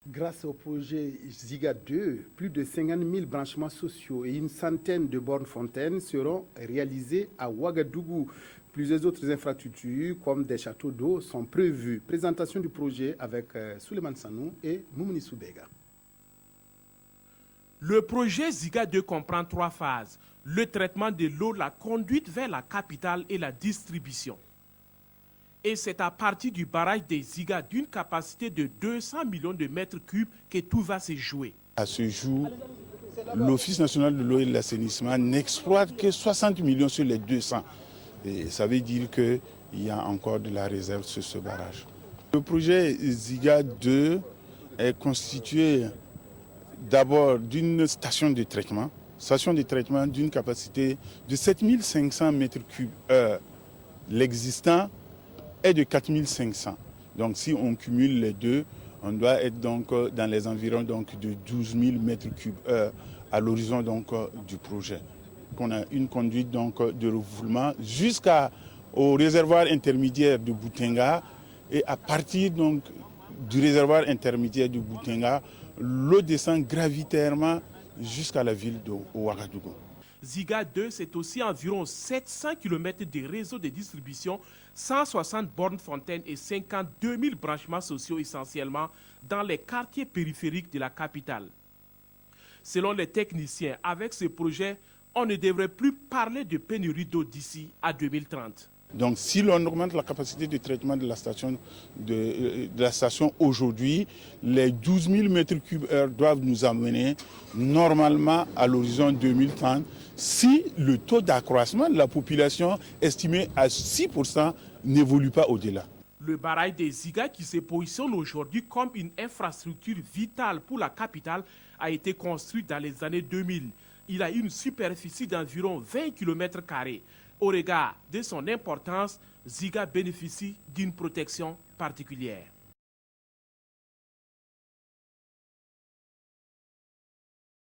Grâce au projet Ziga 2, plus de 50 000 branchements sociaux et une centaine de bornes fontaines seront réalisés à Ouagadougou. Plusieurs autres infrastructures, comme des châteaux d'eau, sont prévues. Présentation du projet avec Souleymane Sanou et Moumouni Soubega. Le projet Ziga 2 comprend 3 phases. Le traitement de l'eau, la conduite vers la capitale et la distribution. Et c'est à partir du barrage des Ziga d'une capacité de 200 millions de mètres cubes que tout va se jouer. À ce jour, l'Office national de l'eau et de l'assainissement n'exploite que 60 millions sur les 200. Et ça veut dire qu'il y a encore de la réserve sur ce barrage. Le projet Ziga 2 est constitué d'abord d'une station de traitement d'une capacité de 7500 mètres cubes heure. L'existant est de 4500. Donc si on cumule les deux, on doit être donc dans les environs donc de 12 000 mètres cubes heure à l'horizon donc du projet. On a une conduite donc de refoulement jusqu'au réservoir intermédiaire de Boutenga, et à partir donc du réservoir intermédiaire de Boutenga, l'eau descend gravitairement jusqu'à la ville de Ouagadougou. Ziga 2, c'est aussi environ 700 km de réseau de distribution, 160 bornes fontaines et 52 000 branchements sociaux essentiellement dans les quartiers périphériques de la capitale. Selon les techniciens, avec ce projet, on ne devrait plus parler de pénurie d'eau d'ici à 2030. Donc si l'on augmente la capacité de traitement de la station aujourd'hui, les 12 000 mètres cubes heure doivent nous amener normalement à l'horizon 2030 si le taux d'accroissement de la population estimé à 6% n'évolue pas au-delà. Le barrage des Ziga, qui se positionne aujourd'hui comme une infrastructure vitale pour la capitale, a été construit dans les années 2000. Il a une superficie d'environ 20 km². Au regard de son importance, Ziga bénéficie d'une protection particulière.